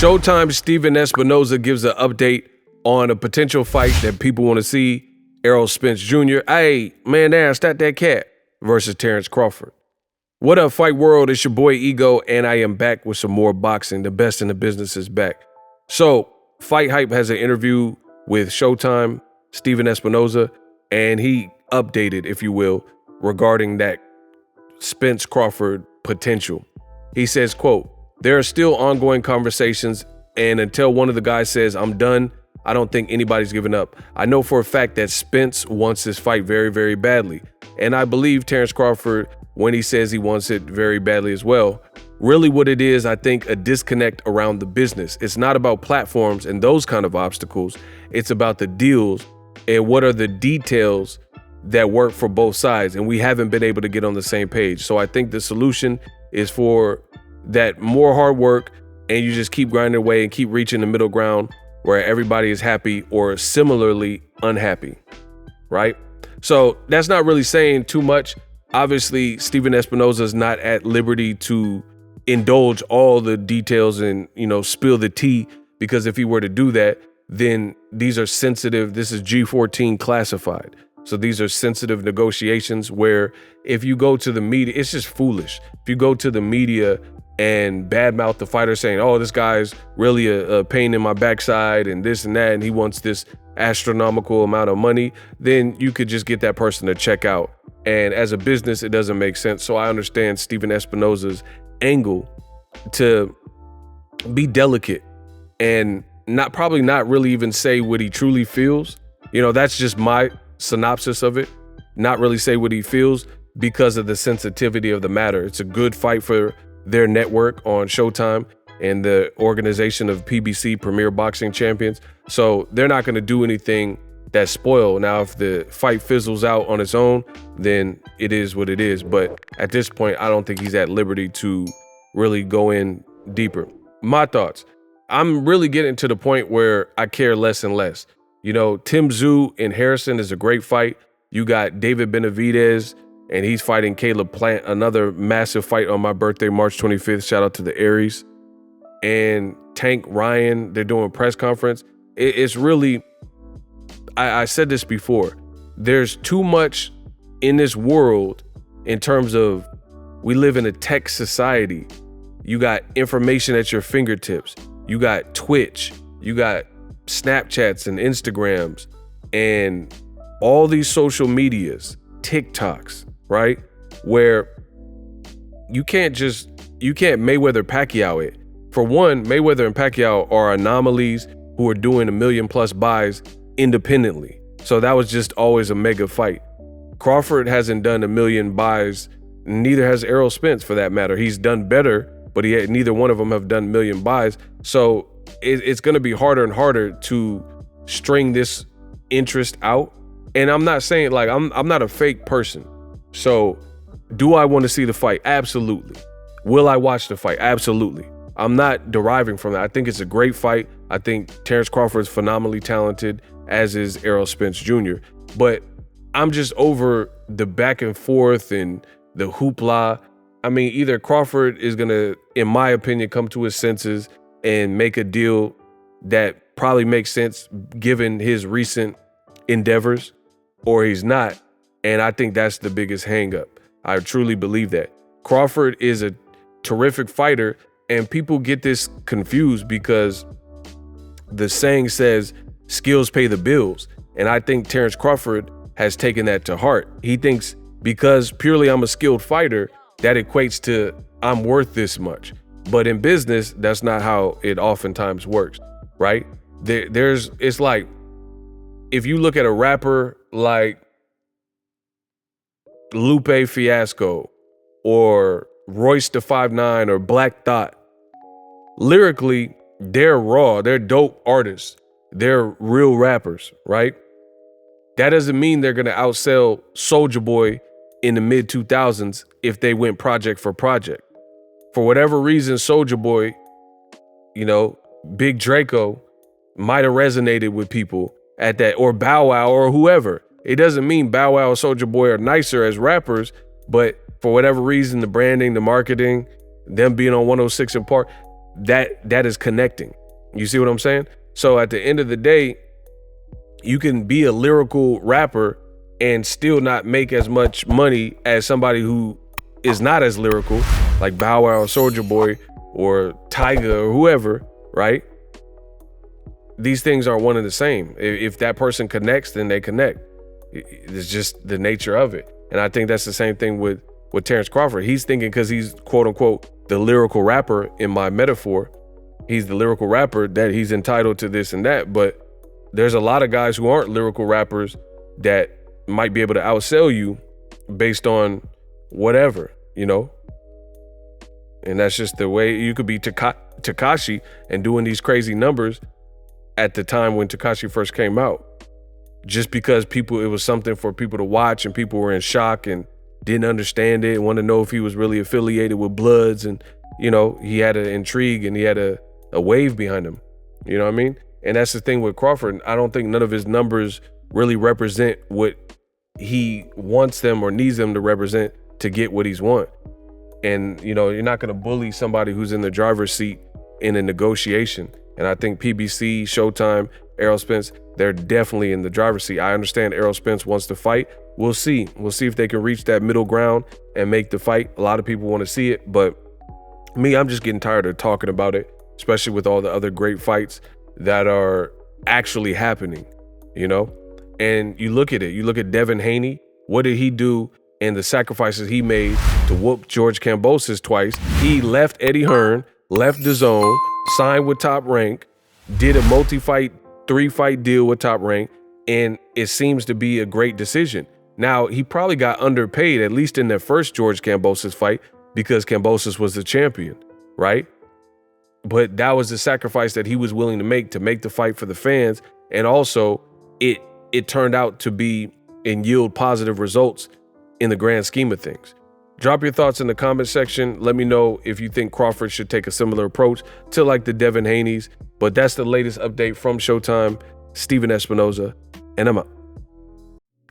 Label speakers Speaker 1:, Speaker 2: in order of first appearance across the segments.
Speaker 1: Showtime Steven Espinoza gives an update on a potential fight that people want to see. Errol Spence Jr. Hey, man down, stat that cat versus Terence Crawford. What up, Fight World? It's your boy Ego, and I am back with some more boxing. The best in the business is back. So, Fight Hype has an interview with Showtime, Steven Espinoza, and he updated, if you will, regarding that Spence Crawford potential. He says, quote, "There are still ongoing conversations, and until one of the guys says, I'm done, I don't think anybody's giving up. I know for a fact that Spence wants this fight very, very badly. And I believe Terence Crawford when he says he wants it very badly as well. Really what it is, I think, a disconnect around the business. It's not about platforms and those kind of obstacles. It's about the deals and what are the details that work for both sides. And we haven't been able to get on the same page. So I think the solution is for that more hard work, and you just keep grinding away and keep reaching the middle ground where everybody is happy or similarly unhappy, right? So that's not really saying too much. Obviously, Steven Espinoza is not at liberty to indulge all the details and, spill the tea, because if he were to do that, then these are sensitive. This is G14 classified. So these are sensitive negotiations where if you go to the media, it's just foolish. If you go to the media and badmouth the fighter saying, oh, this guy's really a pain in my backside and this and that, and he wants this astronomical amount of money, then you could just get that person to check out. And as a business, it doesn't make sense. So I understand Steven Espinoza's angle to be delicate and probably not really even say what he truly feels. That's just my synopsis of it. Not really say what he feels because of the sensitivity of the matter. It's a good fight for their network on Showtime and the organization of PBC, Premier Boxing Champions. So they're not going to do anything that's spoiled. Now, if the fight fizzles out on its own, then it is what it is. But at this point, I don't think he's at liberty to really go in deeper. My thoughts. I'm really getting to the point where I care less and less. Tim Tszyu and Harrison is a great fight. You got David Benavidez, and he's fighting Caleb Plant, another massive fight on my birthday, March 25th. Shout out to the Aries. And Tank Ryan, they're doing a press conference. It's really, I said this before, there's too much in this world in terms of we live in a tech society. You got information at your fingertips. You got Twitch. You got Snapchats and Instagrams and all these social medias, TikToks, right? Where you can't Mayweather Pacquiao it. For one, Mayweather and Pacquiao are anomalies who are doing 1 million+ buys independently. So that was just always a mega fight. Crawford hasn't done 1 million buys, neither has Errol Spence for that matter. He's done better, but neither one of them have done 1 million buys. So it's going to be harder and harder to string this interest out. And I'm not saying I'm not a fake person. So do I want to see the fight? Absolutely. Will I watch the fight? Absolutely. I'm not deriving from that. I think it's a great fight. I think Terence Crawford is phenomenally talented, as is Errol Spence Jr. But I'm just over the back and forth and the hoopla. I mean, either Crawford is going to, in my opinion, come to his senses and make a deal that probably makes sense given his recent endeavors, or he's not. And I think that's the biggest hang up. I truly believe that. Crawford is a terrific fighter, and people get this confused because the saying says skills pay the bills. And I think Terence Crawford has taken that to heart. He thinks because purely I'm a skilled fighter, that equates to I'm worth this much. But in business, that's not how it oftentimes works, right? It's like, if you look at a rapper like Lupe Fiasco or Royce da 5'9" or Black Thought, lyrically, they're raw, they're dope artists, they're real rappers, right? That doesn't mean they're gonna outsell Soulja Boy in the mid 2000s if they went project for project. For whatever reason, Soulja Boy, Big Draco might have resonated with people at that, or Bow Wow or whoever. It doesn't mean Bow Wow or Soulja Boy are nicer as rappers, but for whatever reason, the branding, the marketing, them being on 106 and Park, that is connecting. You see what I'm saying? So at the end of the day, you can be a lyrical rapper and still not make as much money as somebody who is not as lyrical, like Bow Wow or Soulja Boy or Tyga or whoever, right? These things are one and the same. If that person connects, then they connect. It's just the nature of it. And I think that's the same thing with Terence Crawford. He's thinking because he's quote unquote the lyrical rapper in my metaphor, he's the lyrical rapper that he's entitled to this and that. But there's a lot of guys who aren't lyrical rappers that might be able to outsell you based on whatever, you know? And that's just the way. You could be Tekashi and doing these crazy numbers at the time when Tekashi first came out, just because it was something for people to watch and people were in shock and didn't understand it and want to know if he was really affiliated with Bloods, and you know, he had an intrigue and he had a wave behind him. You know what I mean? And that's the thing with Crawford. I don't think none of his numbers really represent what he wants them or needs them to represent to get what he's want. And you know, you're not going to bully somebody who's in the driver's seat in a negotiation. And I think PBC, Showtime, Errol Spence, they're definitely in the driver's seat. I understand Errol Spence wants to fight. We'll see. We'll see if they can reach that middle ground and make the fight. A lot of people want to see it, but me, I'm just getting tired of talking about it, especially with all the other great fights that are actually happening, you know? And you look at it. You look at Devin Haney. What did he do and the sacrifices he made to whoop George Kambosos twice? He left Eddie Hearn, left DAZN, signed with Top Rank, did a multi-fight, 3-fight deal with Top Rank, and it seems to be a great decision. Now, he probably got underpaid, at least in that first George Kambosos fight, because Kambosos was the champion, right? But that was the sacrifice that he was willing to make the fight for the fans. And also, it turned out to be and yield positive results in the grand scheme of things. Drop your thoughts in the comment section. Let me know if you think Crawford should take a similar approach to like the Devin Haney's. But that's the latest update from Showtime. Steven Espinoza, and I'm out.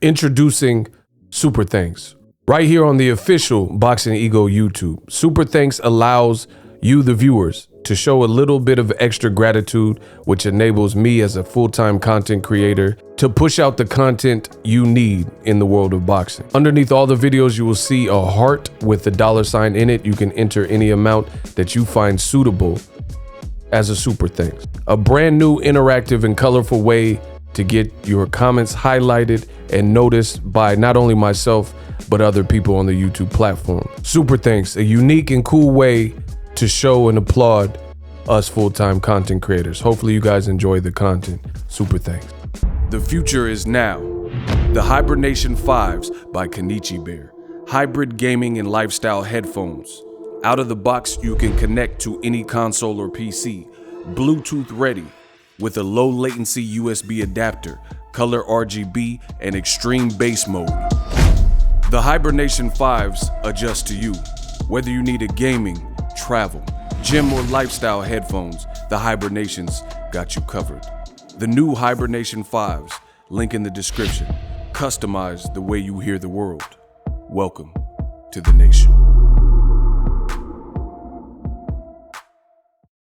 Speaker 1: Introducing Super Thanks. Right here on the official Boxingego YouTube. Super Thanks allows you, the viewers, to show a little bit of extra gratitude, which enables me as a full-time content creator to push out the content you need in the world of boxing. Underneath all the videos, you will see a heart with the $sign in it. You can enter any amount that you find suitable as a super thanks. A brand new interactive and colorful way to get your comments highlighted and noticed by not only myself, but other people on the YouTube platform. Super thanks, a unique and cool way to show and applaud us full-time content creators. Hopefully you guys enjoy the content. Super thanks. The future is now. The Hibernation 5s by Kenichi Bear. Hybrid gaming and lifestyle headphones. Out of the box, you can connect to any console or PC. Bluetooth ready with a low latency USB adapter, color RGB, and extreme bass mode. The Hibernation 5s adjust to you. Whether you need a gaming, travel, gym, or lifestyle headphones, the Hibernations got you covered. The new Hibernation 5s, link in the description. Customize the way you hear the world. Welcome to the nation.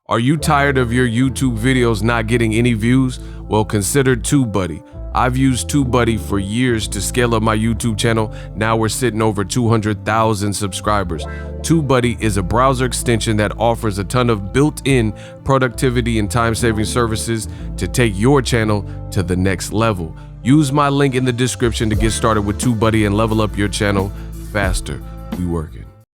Speaker 1: Are you tired of your YouTube videos not getting any views? Well, consider TubeBuddy. I've used TubeBuddy for years to scale up my YouTube channel. Now we're sitting over 200,000 subscribers. TubeBuddy is a browser extension that offers a ton of built-in productivity and time-saving services to take your channel to the next level. Use my link in the description to get started with TubeBuddy and level up your channel faster. We working.